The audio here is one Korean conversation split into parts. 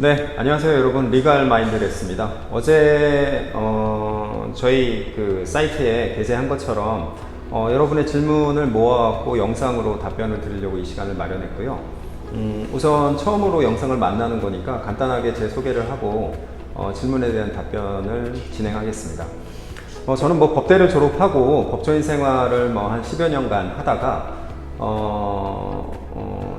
네, 안녕하세요 여러분. 리갈 마인드레스입니다. 어제 저희 그 사이트에 게재한 것처럼 여러분의 질문을 모아갖고 영상으로 답변을 드리려고 이 시간을 마련했고요. 우선 처음으로 영상을 만나는 거니까 간단하게 제 소개를 하고 질문에 대한 답변을 진행하겠습니다. 저는 법대를 졸업하고 법조인 생활을 한 10여 년간 하다가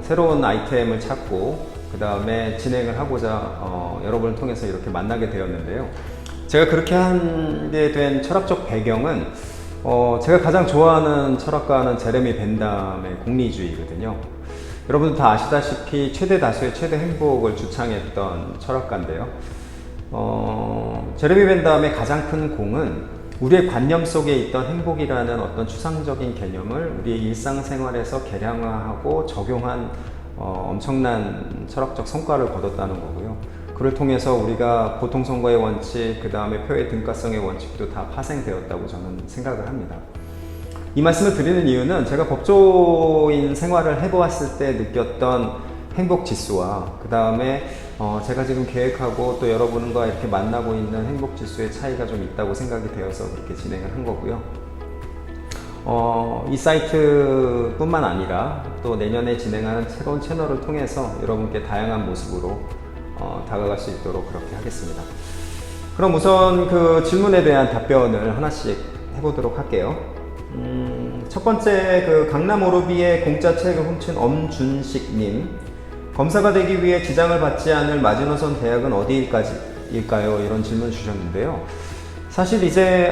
새로운 아이템을 찾고 그 다음에 진행을 하고자 여러분을 통해서 이렇게 만나게 되었는데요. 제가 그렇게 하게 된 철학적 배경은 제가 가장 좋아하는 철학가는 제레미 벤담의 공리주의거든요. 여러분들 다 아시다시피 최대 다수의 최대 행복을 주창했던 철학가인데요. 제레미 벤담의 가장 큰 공은 우리의 관념 속에 있던 행복이라는 어떤 추상적인 개념을 우리의 일상생활에서 개량화하고 적용한 엄청난 철학적 성과를 거뒀다는 거고요. 그를 통해서 우리가 보통선거의 원칙, 그 다음에 표의 등가성의 원칙도 다 파생되었다고 저는 생각을 합니다. 이 말씀을 드리는 이유는 제가 법조인 생활을 해보았을 때 느꼈던 행복 지수와 그 다음에 제가 지금 계획하고 또 여러분과 이렇게 만나고 있는 행복 지수의 차이가 좀 있다고 생각이 되어서 그렇게 진행을 한 거고요. 이 사이트 뿐만 아니라 또 내년에 진행하는 새로운 채널을 통해서 여러분께 다양한 모습으로 다가갈 수 있도록 그렇게 하겠습니다. 그럼 우선 그 질문에 대한 답변을 하나씩 해보도록 할게요. 첫 번째, 그 강남 오르비의 공짜 책을 훔친 엄준식님, 검사가 되기 위해 지장을 받지 않을 마지노선 대학은 어디일까요? 이런 질문 주셨는데요. 사실 이제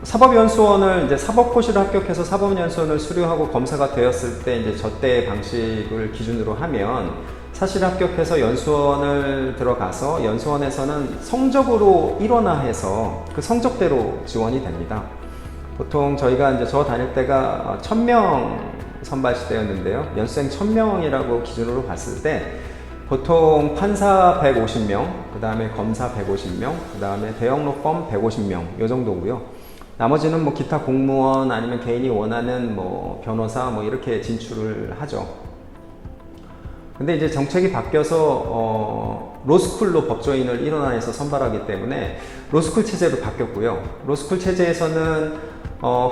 사법연수원을 이제 사법고시를 합격해서 사법연수원을 수료하고 검사가 되었을 때 이제 저때의 방식을 기준으로 하면 사실 합격해서 연수원을 들어가서 연수원에서는 성적으로 일원화해서 그 성적대로 지원이 됩니다. 보통 저희가 이제 저 다닐 때가 1000명 선발시대였는데요. 연수생 1000명이라고 기준으로 봤을 때 보통 판사 150명, 그 다음에 검사 150명, 그 다음에 대형 로펌 150명, 요 정도고요. 나머지는 기타 공무원 아니면 개인이 원하는 변호사 이렇게 진출을 하죠. 근데 이제 정책이 바뀌어서 로스쿨로 법조인을 일원화해서 선발하기 때문에 로스쿨 체제로 바뀌었고요. 로스쿨 체제에서는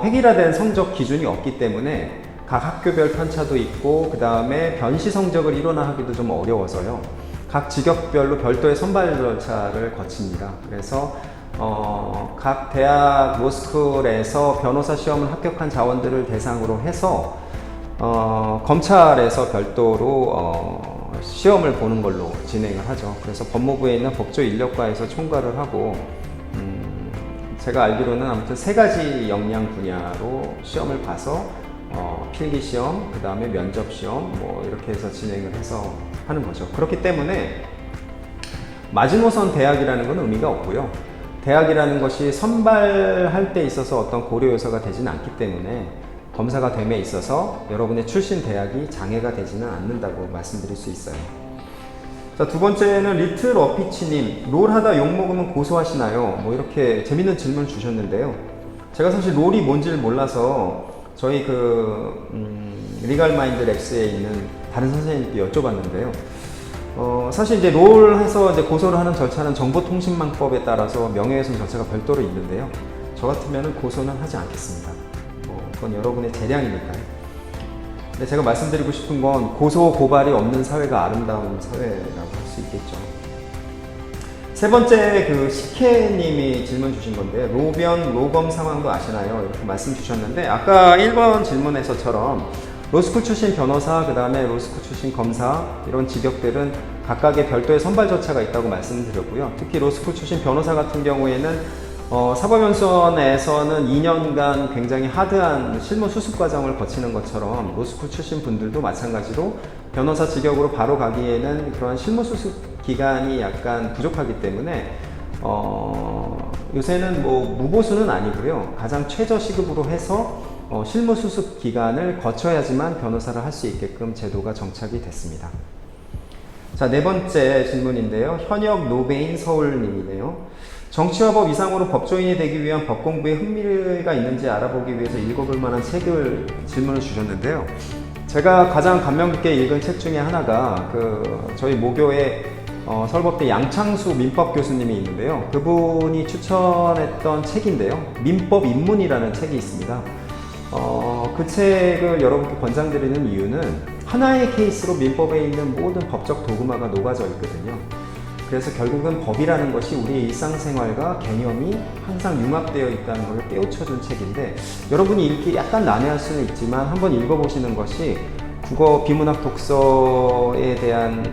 획일화된 성적 기준이 없기 때문에 각 학교별 편차도 있고 그 다음에 변시 성적을 일원화하기도 좀 어려워서요. 각 직업별로 별도의 선발 절차를 거칩니다. 그래서 각 대학 로스쿨에서 변호사 시험을 합격한 자원들을 대상으로 해서 검찰에서 별도로 시험을 보는 걸로 진행을 하죠. 그래서 법무부에 있는 법조인력과에서 총괄을 하고 제가 알기로는 아무튼 3가지 역량 분야로 시험을 봐서 필기시험, 그 다음에 면접시험 이렇게 해서 진행을 해서 하는 거죠. 그렇기 때문에 마지노선 대학이라는 건 의미가 없고요. 대학이라는 것이 선발할 때 있어서 어떤 고려 요소가 되지는 않기 때문에 검사가 됨에 있어서 여러분의 출신 대학이 장애가 되지는 않는다고 말씀드릴 수 있어요. 자, 두 번째는 리틀 어피치님, 롤 하다 욕 먹으면 고소하시나요? 이렇게 재밌는 질문 주셨는데요. 제가 사실 롤이 뭔지를 몰라서 저희 리갈 마인드 랩스에 있는 다른 선생님께 여쭤봤는데요. 사실 이제 롤해서 이제 고소를 하는 절차는 정보통신망법에 따라서 명예훼손 절차가 별도로 있는데요. 저 같으면 고소는 하지 않겠습니다. 그건 여러분의 재량이니까요. 근데 제가 말씀드리고 싶은 건 고소 고발이 없는 사회가 아름다운 사회라고 할 수 있겠죠. 세 번째, 식혜님이 질문 주신 건데, 로변, 로검 상황도 아시나요? 이렇게 말씀 주셨는데, 아까 1번 질문에서처럼 로스쿨 출신 변호사, 그 다음에 로스쿨 출신 검사, 이런 직역들은 각각의 별도의 선발 절차가 있다고 말씀드렸고요. 특히 로스쿨 출신 변호사 같은 경우에는 사법연수원에서는 2년간 굉장히 하드한 실무 수습 과정을 거치는 것처럼 로스쿨 출신 분들도 마찬가지로 변호사 직역으로 바로 가기에는 그런 실무 수습 기간이 약간 부족하기 때문에 요새는 무보수는 아니고요. 가장 최저 시급으로 해서 실무 수습 기간을 거쳐야지만 변호사를 할 수 있게끔 제도가 정착이 됐습니다. 자, 네 번째 질문인데요. 현역 노베인 서울님이네요. 정치와 법 이상으로 법조인이 되기 위한 법 공부에 흥미가 있는지 알아보기 위해서 읽어볼 만한 책을 질문을 주셨는데요. 제가 가장 감명 깊게 읽은 책 중에 하나가 저희 모교의 서울법대 양창수 민법 교수님이 있는데요. 그분이 추천했던 책인데요. 민법 입문이라는 책이 있습니다. 그 책을 여러분께 권장드리는 이유는 하나의 케이스로 민법에 있는 모든 법적 도구마가 녹아져 있거든요. 그래서 결국은 법이라는 것이 우리의 일상생활과 개념이 항상 융합되어 있다는 것을 깨우쳐준 책인데, 여러분이 읽기 약간 난해할 수는 있지만 한번 읽어보시는 것이 국어 비문학 독서에 대한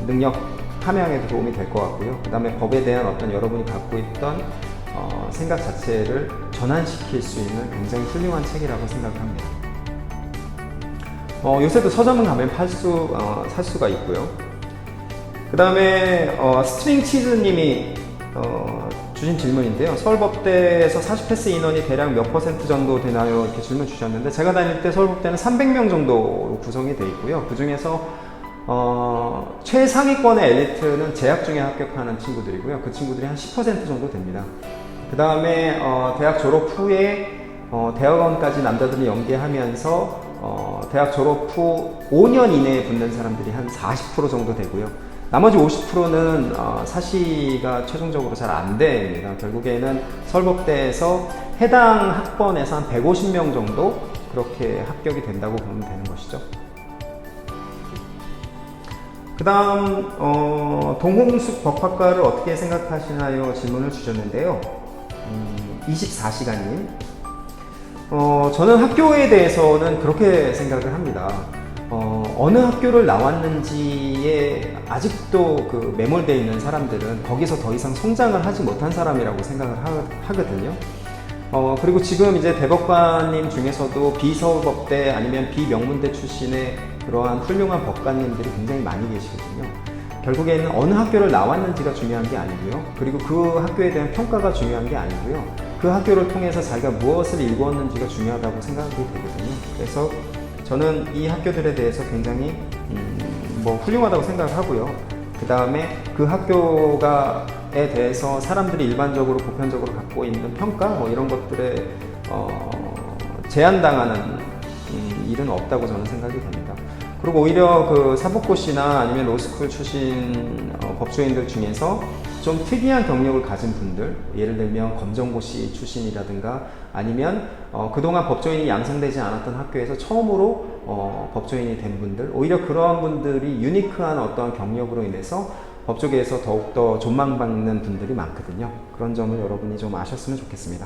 능력 함양에도 도움이 될 것 같고요. 그 다음에 법에 대한 어떤 여러분이 갖고 있던 생각 자체를 전환시킬 수 있는 굉장히 훌륭한 책이라고 생각합니다. 요새도 서점은 가면 살 수가 있고요. 그 다음에 스트링치즈님이 주신 질문인데요. 서울법대에서 40패스 인원이 대략 몇 % 정도 되나요? 이렇게 질문 주셨는데, 제가 다닐 때 서울법대는 300명 정도로 구성이 되어 있고요. 그 중에서 최상위권의 엘리트는 재학 중에 합격하는 친구들이고요. 그 친구들이 한 10% 정도 됩니다. 그 다음에 대학 졸업 후에 대학원까지 남자들이 연계하면서 대학 졸업 후 5년 이내에 붙는 사람들이 한 40% 정도 되고요. 나머지 50%는 사시가 최종적으로 잘 안 됩니다. 결국에는 서울법대에서 해당 학번에서 한 150명 정도 그렇게 합격이 된다고 보면 되는 것이죠. 그 다음 동홍숙 법학과를 어떻게 생각하시나요? 질문을 주셨는데요. 24시간님, 저는 학교에 대해서는 그렇게 생각을 합니다. 어느 학교를 나왔는지에 아직도 그 매몰되어 있는 사람들은 거기서 더 이상 성장을 하지 못한 사람이라고 생각을 하거든요. 그리고 지금 이제 대법관님 중에서도 비서울법대 아니면 비명문대 출신의 그러한 훌륭한 법관님들이 굉장히 많이 계시거든요. 결국에는 어느 학교를 나왔는지가 중요한 게 아니고요. 그리고 그 학교에 대한 평가가 중요한 게 아니고요. 그 학교를 통해서 자기가 무엇을 일구었는지가 중요하다고 생각이 되거든요. 그래서 저는 이 학교들에 대해서 굉장히 훌륭하다고 생각을 하고요. 그 다음에 그 학교에 대해서 사람들이 일반적으로 보편적으로 갖고 있는 평가 이런 것들에 제한당하는 일은 없다고 저는 생각이 됩니다. 그리고 오히려 그 사법고시나 아니면 로스쿨 출신 법조인들 중에서 좀 특이한 경력을 가진 분들, 예를 들면 검정고시 출신이라든가 아니면 그동안 법조인이 양성되지 않았던 학교에서 처음으로 법조인이 된 분들, 오히려 그러한 분들이 유니크한 어떠한 경력으로 인해서 법조계에서 더욱더 존망받는 분들이 많거든요. 그런 점을 여러분이 좀 아셨으면 좋겠습니다.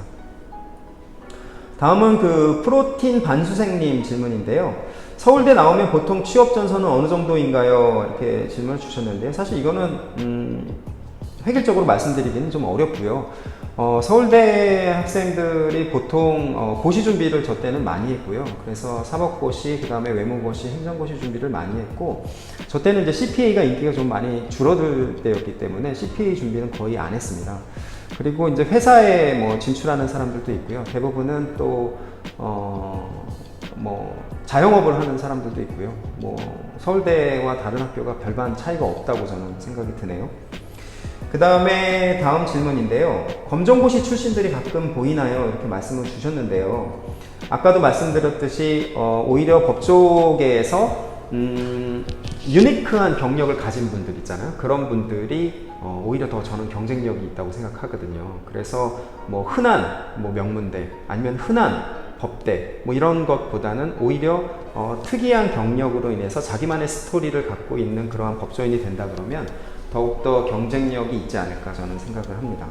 다음은 그 프로틴 반수생님 질문인데요. 서울대 나오면 보통 취업 전선은 어느 정도인가요? 이렇게 질문을 주셨는데요. 사실 이거는 획일적으로 말씀드리기는 좀 어렵고요. 서울대 학생들이 보통 고시 준비를 저 때는 많이 했고요. 그래서 사법고시, 그 다음에 외무고시, 행정고시 준비를 많이 했고, 저 때는 이제 CPA가 인기가 좀 많이 줄어들 때였기 때문에 CPA 준비는 거의 안 했습니다. 그리고 이제 회사에 진출하는 사람들도 있고요. 대부분은 또 자영업을 하는 사람들도 있고요. 서울대와 다른 학교가 별반 차이가 없다고 저는 생각이 드네요. 그 다음에 다음 질문인데요. 검정고시 출신들이 가끔 보이나요? 이렇게 말씀을 주셨는데요. 아까도 말씀드렸듯이 오히려 법조계에서 유니크한 경력을 가진 분들 있잖아요. 그런 분들이 오히려 더 저는 경쟁력이 있다고 생각하거든요. 그래서 흔한 명문대 아니면 흔한 법대 이런 것보다는 오히려 특이한 경력으로 인해서 자기만의 스토리를 갖고 있는 그러한 법조인이 된다 그러면 더욱더 경쟁력이 있지 않을까 저는 생각을 합니다.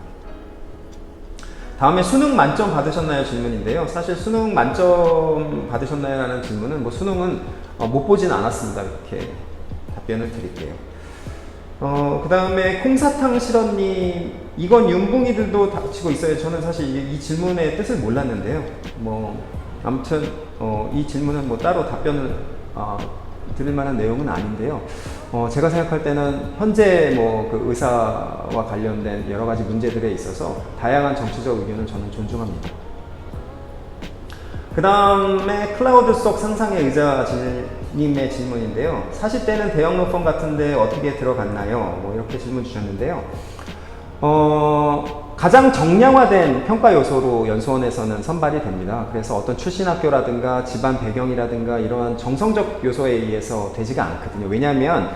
다음에 수능 만점 받으셨나요? 질문인데요. 사실 수능 만점 받으셨나요? 라는 질문은 수능은 못 보진 않았습니다. 이렇게 답변을 드릴게요. 그 다음에 콩사탕 실험님, 이건 윤봉이들도 다치고 있어요. 저는 사실 이 질문의 뜻을 몰랐는데요. 아무튼 이 질문은 따로 답변을 드릴 만한 내용은 아닌데요. 제가 생각할 때는 현재 그 의사와 관련된 여러 가지 문제들에 있어서 다양한 정치적 의견을 저는 존중합니다. 그 다음에 클라우드 속 상상의 의자님의 질문인데요. 40대는 대형 로펌 같은데 어떻게 들어갔나요? 이렇게 질문 주셨는데요. 가장 정량화된 평가 요소로 연수원에서는 선발이 됩니다. 그래서 어떤 출신 학교라든가 집안 배경이라든가 이러한 정성적 요소에 의해서 되지가 않거든요. 왜냐하면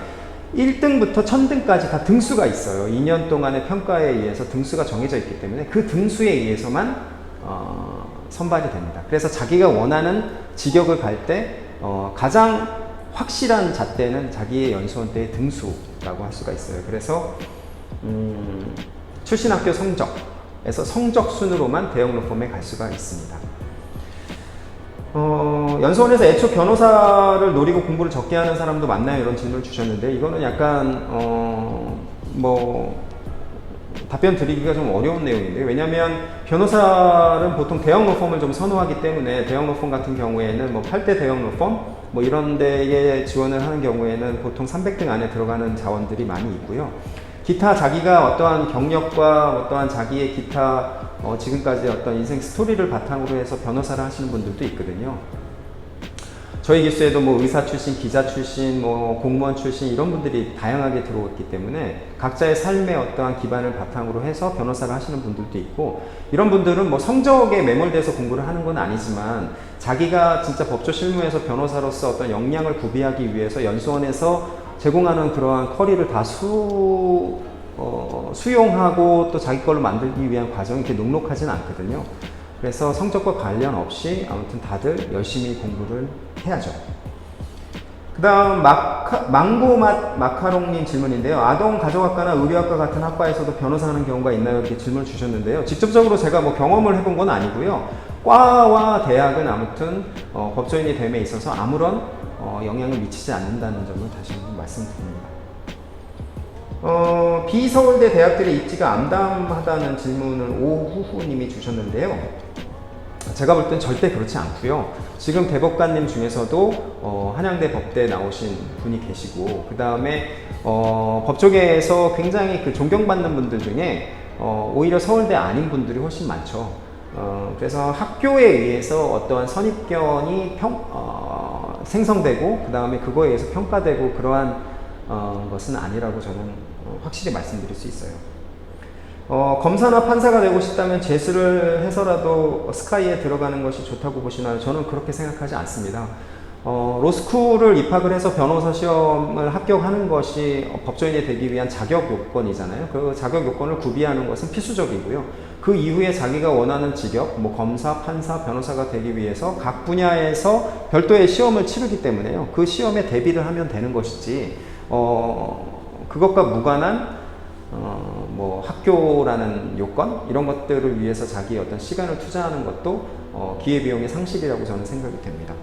1등부터 1000등까지 다 등수가 있어요. 2년 동안의 평가에 의해서 등수가 정해져 있기 때문에 그 등수에 의해서만 선발이 됩니다. 그래서 자기가 원하는 직역을 갈 때 가장 확실한 잣대는 자기의 연수원 때의 등수라고 할 수가 있어요. 그래서 출신 학교 성적에서 성적 순으로만 대형 로펌에 갈 수가 있습니다. 연수원에서 애초 변호사를 노리고 공부를 적게 하는 사람도 많나요? 이런 질문을 주셨는데 이거는 약간 답변 드리기가 좀 어려운 내용인데요. 왜냐하면 변호사는 보통 대형 로펌을 좀 선호하기 때문에 대형 로펌 같은 경우에는 8대 대형 로펌 이런 데에 지원을 하는 경우에는 보통 300등 안에 들어가는 자원들이 많이 있고요. 기타 자기가 어떠한 경력과 어떠한 자기의 기타 지금까지 어떤 인생 스토리를 바탕으로 해서 변호사를 하시는 분들도 있거든요. 저희 기수에도 의사 출신, 기자 출신, 공무원 출신 이런 분들이 다양하게 들어왔기 때문에 각자의 삶의 어떠한 기반을 바탕으로 해서 변호사를 하시는 분들도 있고 이런 분들은 성적에 매몰돼서 공부를 하는 건 아니지만 자기가 진짜 법조 실무에서 변호사로서 어떤 역량을 구비하기 위해서 연수원에서 제공하는 그러한 커리를 다 수용하고 또 자기 걸로 만들기 위한 과정이 이렇게 녹록하진 않거든요. 그래서 성적과 관련 없이 아무튼 다들 열심히 공부를 해야죠. 그 다음 망고맛 마카롱님 질문인데요. 아동 가정학과나 의료학과 같은 학과에서도 변호사 하는 경우가 있나요? 이렇게 질문을 주셨는데요. 직접적으로 제가 경험을 해본 건 아니고요. 과와 대학은 아무튼 법조인이 됨에 있어서 아무런 영향을 미치지 않는다는 점을 다시 한번 말씀드립니다. 비서울대 대학들의 입지가 암담하다는 질문을 오후후님이 주셨는데요. 제가 볼 땐 절대 그렇지 않고요. 지금 대법관님 중에서도 한양대 법대 나오신 분이 계시고 그 다음에 법조계에서 굉장히 존경받는 분들 중에 오히려 서울대 아닌 분들이 훨씬 많죠. 그래서 학교에 의해서 어떠한 선입견이 생성되고 그 다음에 그거에 의해서 평가되고 그러한 것은 아니라고 저는 확실히 말씀드릴 수 있어요. 검사나 판사가 되고 싶다면 재수를 해서라도 스카이에 들어가는 것이 좋다고 보시나요? 저는 그렇게 생각하지 않습니다. 로스쿨을 입학을 해서 변호사 시험을 합격하는 것이 법조인이 되기 위한 자격 요건이잖아요. 그 자격 요건을 구비하는 것은 필수적이고요. 그 이후에 자기가 원하는 직업, 검사, 판사, 변호사가 되기 위해서 각 분야에서 별도의 시험을 치르기 때문에요. 그 시험에 대비를 하면 되는 것이지, 그것과 무관한 학교라는 요건 이런 것들을 위해서 자기의 어떤 시간을 투자하는 것도 기회비용의 상실이라고 저는 생각이 됩니다.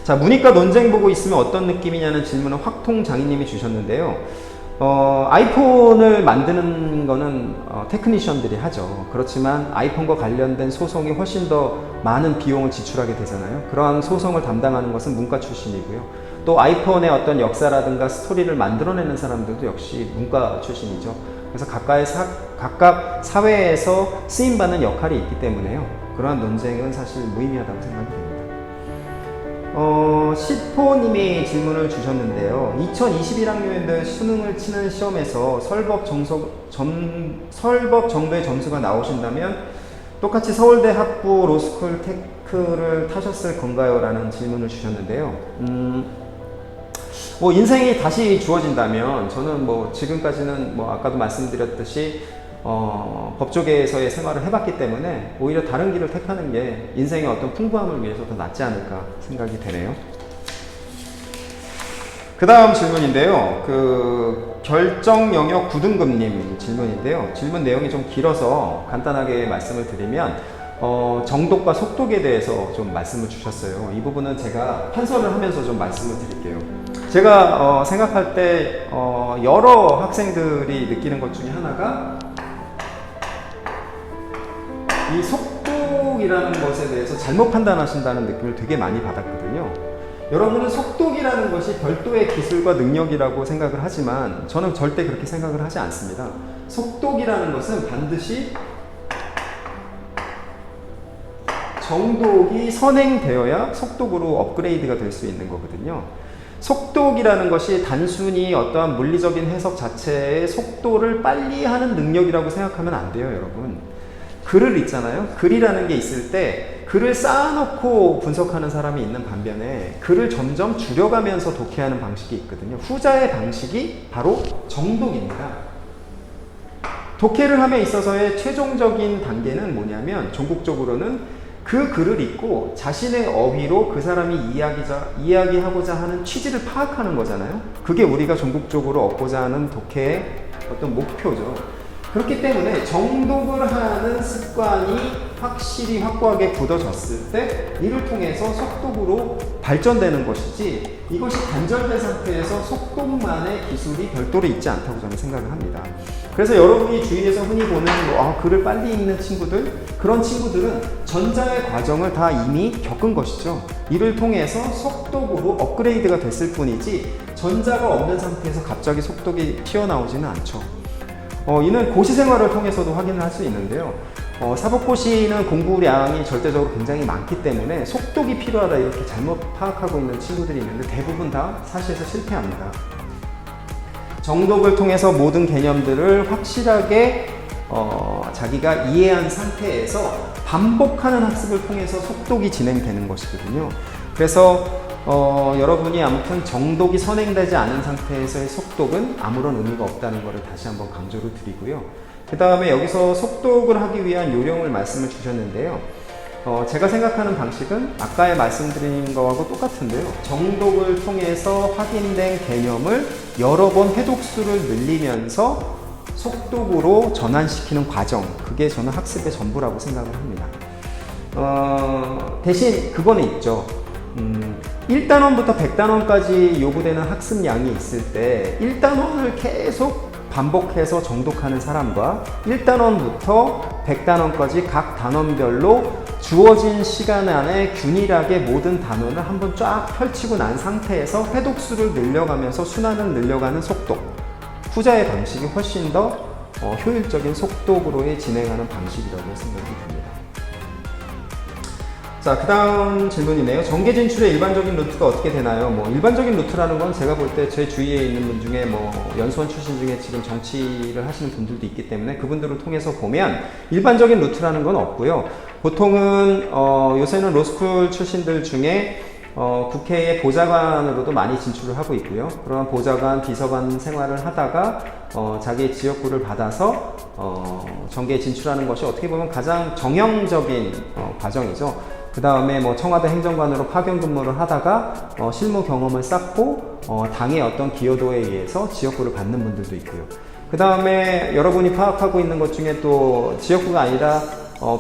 자, 문이과 논쟁 보고 있으면 어떤 느낌이냐는 질문을 확통장인님이 주셨는데요. 아이폰을 만드는 거는 테크니션들이 하죠. 그렇지만 아이폰과 관련된 소송이 훨씬 더 많은 비용을 지출하게 되잖아요. 그러한 소송을 담당하는 것은 문과 출신이고요. 또 아이폰의 어떤 역사라든가 스토리를 만들어내는 사람들도 역시 문과 출신이죠. 그래서 각각 사회에서 쓰임받는 역할이 있기 때문에요. 그러한 논쟁은 사실 무의미하다고 생각이 됩니다. 시포님이 질문을 주셨는데요. 2021학년들 수능을 치는 시험에서 설법 정도의 점수가 나오신다면 똑같이 서울대 학부 로스쿨 테크를 타셨을 건가요? 라는 질문을 주셨는데요. 인생이 다시 주어진다면 저는 지금까지는 아까도 말씀드렸듯이 법조계에서의 생활을 해봤기 때문에 오히려 다른 길을 택하는 게 인생의 어떤 풍부함을 위해서 더 낫지 않을까 생각이 되네요. 그 다음 질문인데요. 결정 영역 9등급님 질문인데요. 질문 내용이 좀 길어서 간단하게 말씀을 드리면 정독과 속독에 대해서 좀 말씀을 주셨어요. 이 부분은 제가 판서를 하면서 좀 말씀을 드릴게요. 제가 생각할 때 여러 학생들이 느끼는 것 중에 하나가 이 속독이라는 것에 대해서 잘못 판단하신다는 느낌을 되게 많이 받았거든요. 여러분은 속독이라는 것이 별도의 기술과 능력이라고 생각을 하지만 저는 절대 그렇게 생각을 하지 않습니다. 속독이라는 것은 반드시 정독이 선행되어야 속독으로 업그레이드가 될 수 있는 거거든요. 속독이라는 것이 단순히 어떠한 물리적인 해석 자체의 속도를 빨리 하는 능력이라고 생각하면 안 돼요, 여러분. 글을 읽잖아요. 글이라는 게 있을 때 글을 쌓아놓고 분석하는 사람이 있는 반면에 글을 점점 줄여가면서 독해하는 방식이 있거든요. 후자의 방식이 바로 정독입니다. 독해를 함에 있어서의 최종적인 단계는 뭐냐면 종국적으로는 그 글을 읽고 자신의 어휘로 그 사람이 이야기하고자 하는 취지를 파악하는 거잖아요. 그게 우리가 종국적으로 얻고자 하는 독해의 어떤 목표죠. 그렇기 때문에 정독을 하는 습관이 확실히 확고하게 굳어졌을 때 이를 통해서 속독으로 발전되는 것이지, 이것이 단절된 상태에서 속독만의 기술이 별도로 있지 않다고 저는 생각을 합니다. 그래서 여러분이 주위에서 흔히 보는 글을 빨리 읽는 친구들, 그런 친구들은 전자의 과정을 다 이미 겪은 것이죠. 이를 통해서 속독으로 업그레이드가 됐을 뿐이지 전자가 없는 상태에서 갑자기 속독이 튀어나오지는 않죠. 이는 고시 생활을 통해서도 확인을 할 수 있는데요. 사법고시는 공부량이 절대적으로 굉장히 많기 때문에 속독이 필요하다 이렇게 잘못 파악하고 있는 친구들이 있는데 대부분 다 사실에서 실패합니다. 정독을 통해서 모든 개념들을 확실하게 자기가 이해한 상태에서 반복하는 학습을 통해서 속독이 진행되는 것이거든요. 그래서 여러분이 아무튼 정독이 선행되지 않은 상태에서의 속독은 아무런 의미가 없다는 것을 다시 한번 강조를 드리고요. 그 다음에 여기서 속독을 하기 위한 요령을 말씀을 주셨는데요. 제가 생각하는 방식은 아까 말씀드린 거하고 똑같은데요. 정독을 통해서 확인된 개념을 여러 번 회독수를 늘리면서 속독으로 전환시키는 과정, 그게 저는 학습의 전부라고 생각을 합니다. 대신 그거는 있죠. 1단원부터 100단원까지 요구되는 학습량이 있을 때 1단원을 계속 반복해서 정독하는 사람과 1단원부터 100단원까지 각 단원별로 주어진 시간 안에 균일하게 모든 단원을 한번 쫙 펼치고 난 상태에서 회독수를 늘려가면서 순환을 늘려가는 속독, 후자의 방식이 훨씬 더 효율적인 속독으로의 진행하는 방식이라고 생각이 듭니다. 자, 그 다음 질문이네요. 정계 진출의 일반적인 루트가 어떻게 되나요? 일반적인 루트라는 건 제가 볼 때 제 주위에 있는 분 중에 연수원 출신 중에 지금 정치를 하시는 분들도 있기 때문에 그분들을 통해서 보면 일반적인 루트라는 건 없고요. 보통은 요새는 로스쿨 출신들 중에 국회의 보좌관으로도 많이 진출을 하고 있고요. 그런 보좌관, 비서관 생활을 하다가 자기의 지역구를 받아서 정계에 진출하는 것이 어떻게 보면 가장 정형적인 과정이죠. 그 다음에 청와대 행정관으로 파견 근무를 하다가 실무 경험을 쌓고 당의 어떤 기여도에 의해서 지역구를 받는 분들도 있고요. 그 다음에 여러분이 파악하고 있는 것 중에 또 지역구가 아니라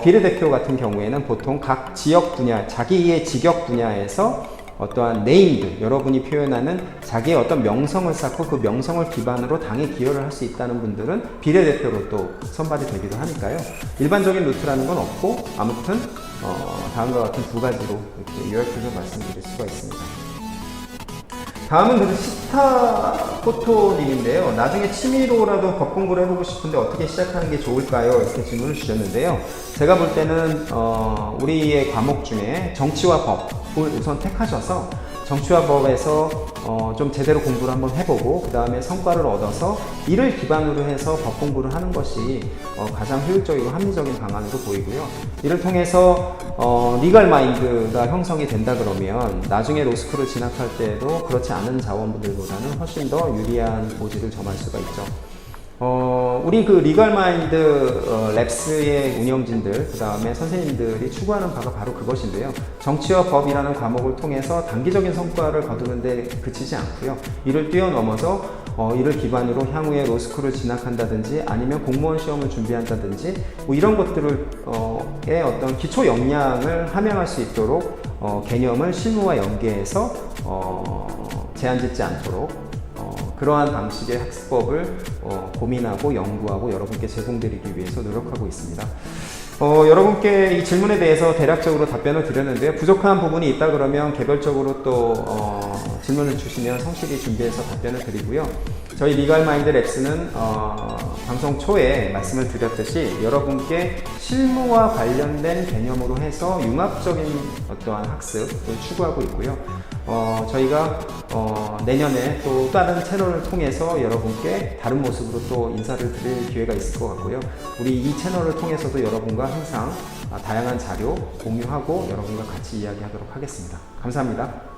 비례대표 같은 경우에는 보통 각 지역 분야, 자기의 직역 분야에서 어떠한 네임드, 여러분이 표현하는 자기의 어떤 명성을 쌓고 그 명성을 기반으로 당에 기여를 할 수 있다는 분들은 비례대표로 또 선발이 되기도 하니까요. 일반적인 루트라는 건 없고 아무튼 다음과 같은 두 가지로 이렇게 요약해서 말씀드릴 수가 있습니다. 다음은 그래서 시타코토님인데요. 나중에 취미로라도 법 공부를 해보고 싶은데 어떻게 시작하는 게 좋을까요? 이렇게 질문을 주셨는데요. 제가 볼 때는 우리의 과목 중에 정치와 법을 우선 택하셔서 정치와 법에서 좀 제대로 공부를 한번 해보고 그 다음에 성과를 얻어서 이를 기반으로 해서 법 공부를 하는 것이 가장 효율적이고 합리적인 방안으로 보이고요. 이를 통해서 리걸 마인드가 형성이 된다 그러면 나중에 로스쿨을 진학할 때에도 그렇지 않은 자원분들보다는 훨씬 더 유리한 고지를 점할 수가 있죠. 우리 그 리걸 마인드 랩스의 운영진들, 그 다음에 선생님들이 추구하는 바가 바로 그것인데요. 정치와 법이라는 과목을 통해서 단기적인 성과를 거두는데 그치지 않고요. 이를 뛰어넘어서 이를 기반으로 향후에 로스쿨을 진학한다든지 아니면 공무원 시험을 준비한다든지 이런 것들을 어떤 기초 역량을 함양할 수 있도록 개념을 실무와 연계해서 제한 짓지 않도록 그러한 방식의 학습법을 고민하고 연구하고 여러분께 제공드리기 위해서 노력하고 있습니다. 여러분께 이 질문에 대해서 대략적으로 답변을 드렸는데요. 부족한 부분이 있다 그러면 개별적으로 또 질문을 주시면 성실히 준비해서 답변을 드리고요. 저희 리걸 마인드 랩스는 방송 초에 말씀을 드렸듯이 여러분께 실무와 관련된 개념으로 해서 융합적인 어떠한 학습을 추구하고 있고요. 저희가 내년에 또 다른 채널을 통해서 여러분께 다른 모습으로 또 인사를 드릴 기회가 있을 것 같고요. 우리 이 채널을 통해서도 여러분과 항상 다양한 자료 공유하고 여러분과 같이 이야기하도록 하겠습니다. 감사합니다.